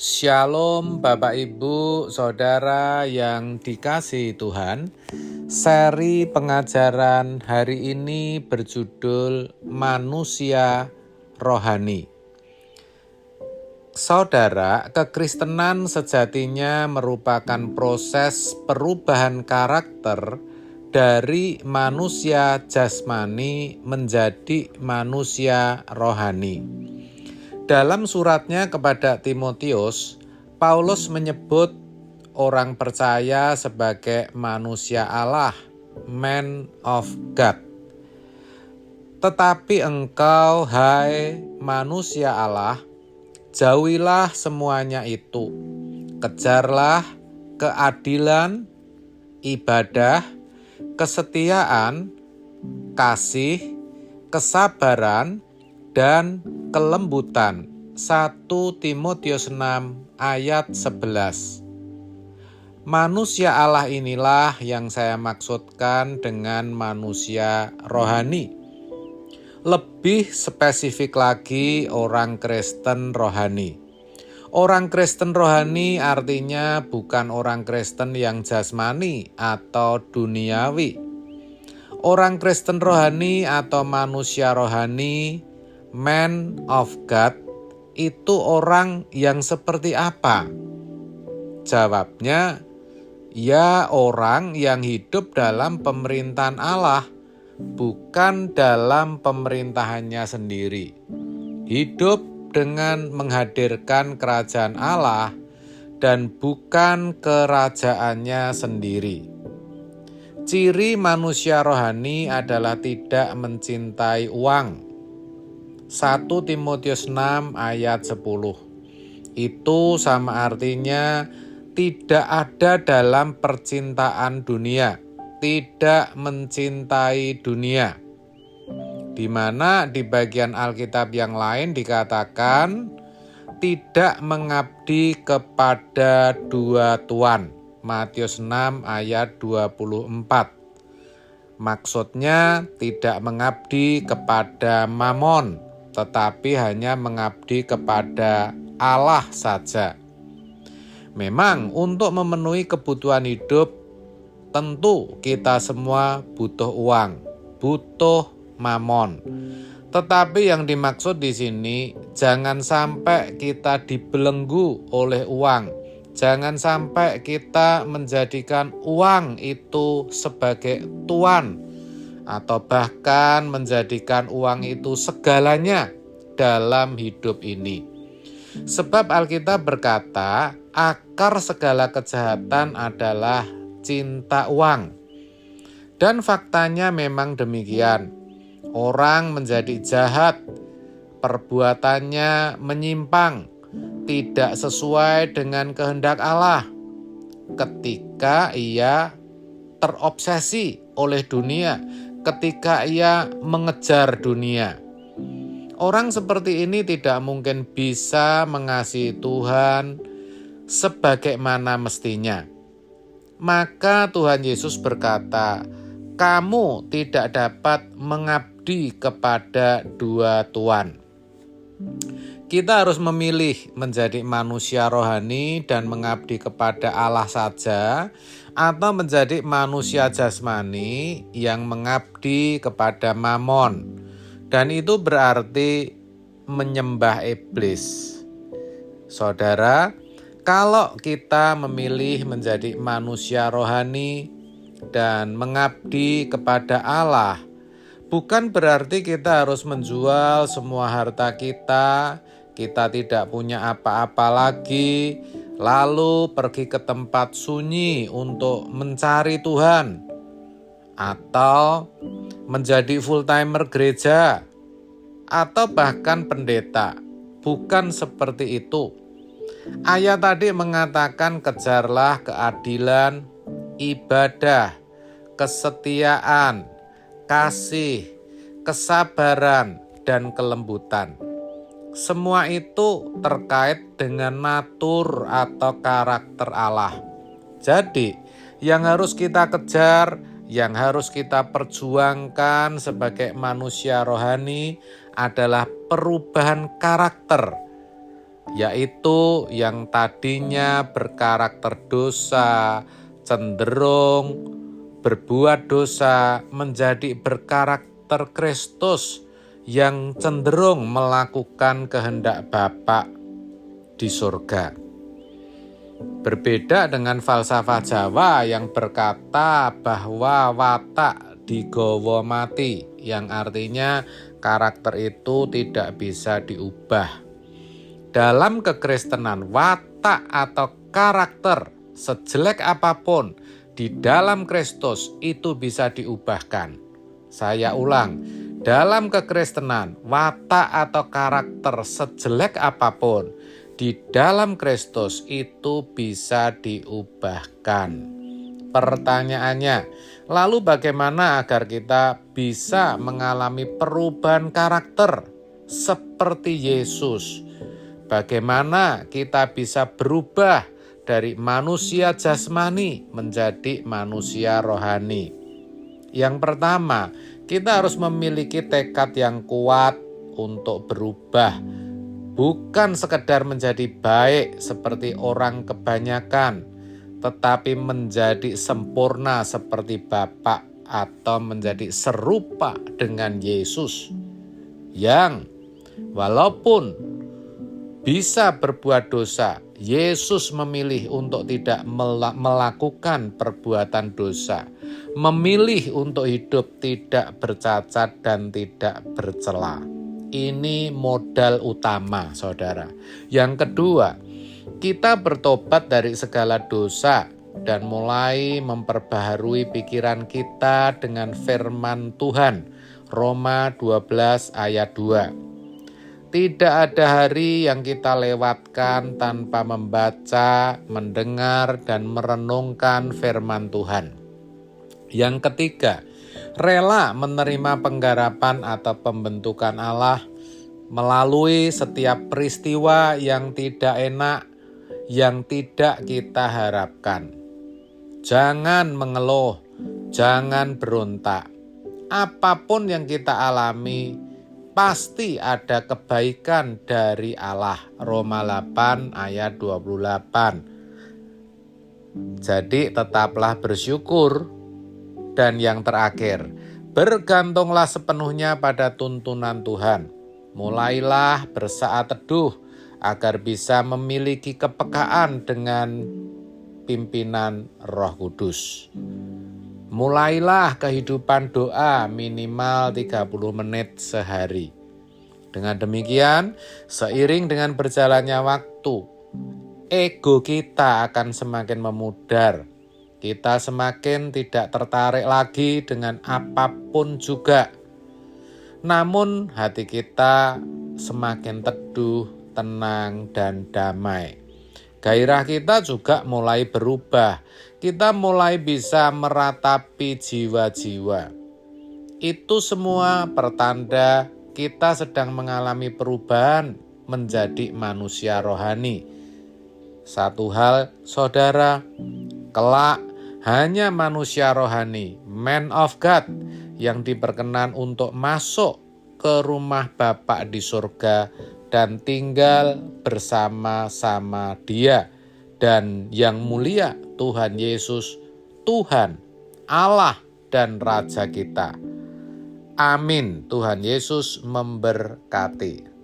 Shalom Bapak Ibu, Saudara yang dikasihi Tuhan. Seri pengajaran hari ini berjudul Manusia Rohani. Saudara, kekristenan sejatinya merupakan proses perubahan karakter dari manusia jasmani menjadi manusia rohani. Dalam suratnya kepada Timotius, Paulus menyebut orang percaya sebagai manusia Allah, man of God. Tetapi engkau, hai manusia Allah, jauhilah semuanya itu. Kejarlah keadilan, ibadah, kesetiaan, kasih, kesabaran, dan kelembutan. 1 Timotius 6 ayat 11. Manusia Allah inilah yang saya maksudkan dengan manusia rohani. Lebih spesifik lagi, orang Kristen rohani. Orang Kristen rohani artinya bukan orang Kristen yang jasmani atau duniawi. Orang Kristen rohani atau manusia rohani, man of God, itu orang yang seperti apa? Jawabnya, ya orang yang hidup dalam pemerintahan Allah, bukan dalam pemerintahannya sendiri. Hidup dengan menghadirkan kerajaan Allah dan bukan kerajaannya sendiri. Ciri manusia rohani adalah tidak mencintai uang. 1 Timotius 6 ayat 10. Itu sama artinya tidak ada dalam percintaan dunia, tidak mencintai dunia. Di mana di bagian Alkitab yang lain dikatakan tidak mengabdi kepada dua tuan. Matius 6 ayat 24. Maksudnya tidak mengabdi kepada Mamon, tetapi hanya mengabdi kepada Allah saja. Memang untuk memenuhi kebutuhan hidup, tentu kita semua butuh uang, butuh mamon. Tetapi yang dimaksud di sini, jangan sampai kita dibelenggu oleh uang. Jangan sampai kita menjadikan uang itu sebagai tuan, atau bahkan menjadikan uang itu segalanya dalam hidup ini. Sebab Alkitab berkata, akar segala kejahatan adalah cinta uang. Dan faktanya memang demikian. Orang menjadi jahat, perbuatannya menyimpang, tidak sesuai dengan kehendak Allah ketika ia terobsesi oleh dunia, ketika ia mengejar dunia. Orang seperti ini tidak mungkin bisa mengasihi Tuhan sebagaimana mestinya. Maka Tuhan Yesus berkata, kamu tidak dapat mengabdi kepada dua tuan. Kita harus memilih menjadi manusia rohani dan mengabdi kepada Allah saja, atau menjadi manusia jasmani yang mengabdi kepada Mamon. Dan itu berarti menyembah iblis. Saudara, kalau kita memilih menjadi manusia rohani dan mengabdi kepada Allah, bukan berarti kita harus menjual semua harta kita tidak punya apa-apa lagi, lalu pergi ke tempat sunyi untuk mencari Tuhan, atau menjadi full-timer gereja, atau bahkan pendeta. Bukan seperti itu. Ayat tadi mengatakan kejarlah keadilan, ibadah, kesetiaan, kasih, kesabaran, dan kelembutan. Semua itu terkait dengan natur atau karakter Allah. Jadi, yang harus kita kejar, yang harus kita perjuangkan sebagai manusia rohani adalah perubahan karakter yaitu yang tadinya berkarakter dosa, cenderung berbuat dosa, menjadi berkarakter Kristus yang cenderung melakukan kehendak Bapa di surga. Berbeda dengan falsafah Jawa yang berkata bahwa watak digawa mati, yang artinya karakter itu tidak bisa diubah. Dalam kekristenan, watak atau karakter sejelek apapun di dalam Kristus itu bisa diubahkan. Saya ulang, dalam kekristenan, watak atau karakter sejelek apapun di dalam Kristus itu bisa diubahkan. Pertanyaannya, lalu bagaimana agar kita bisa mengalami perubahan karakter seperti Yesus? Bagaimana kita bisa berubah dari manusia jasmani menjadi manusia rohani? Yang pertama, kita harus memiliki tekad yang kuat untuk berubah. Bukan sekedar menjadi baik seperti orang kebanyakan, tetapi menjadi sempurna seperti Bapa atau menjadi serupa dengan Yesus yang walaupun bisa berbuat dosa, Yesus memilih untuk tidak melakukan perbuatan dosa, memilih untuk hidup tidak bercacat dan tidak bercela. Ini modal utama, saudara. Yang kedua, kita bertobat dari segala dosa dan mulai memperbaharui pikiran kita dengan firman Tuhan. Roma 12 ayat 2. Tidak ada hari yang kita lewatkan tanpa membaca, mendengar, dan merenungkan firman Tuhan. Yang ketiga, rela menerima penggarapan atau pembentukan Allah melalui setiap peristiwa yang tidak enak, yang tidak kita harapkan. Jangan mengeluh, jangan berontak. Apapun yang kita alami, pasti ada kebaikan dari Allah. Roma 8 ayat 28. Jadi tetaplah bersyukur. Dan yang terakhir, bergantunglah sepenuhnya pada tuntunan Tuhan. Mulailah bersaat teduh agar bisa memiliki kepekaan dengan pimpinan Roh Kudus. Mulailah kehidupan doa minimal 30 menit sehari. Dengan demikian, seiring dengan berjalannya waktu, ego kita akan semakin memudar. Kita semakin tidak tertarik lagi dengan apapun juga. Namun hati kita semakin teduh, tenang, dan damai. Gairah kita juga mulai berubah. Kita mulai bisa meratapi jiwa-jiwa. Itu semua pertanda kita sedang mengalami perubahan menjadi manusia rohani. Satu hal, saudara, kelak hanya manusia rohani, man of God, yang diperkenan untuk masuk ke rumah Bapa di surga dan tinggal bersama-sama Dia dan yang mulia Tuhan Yesus, Tuhan, Allah dan Raja kita. Amin. Tuhan Yesus memberkati.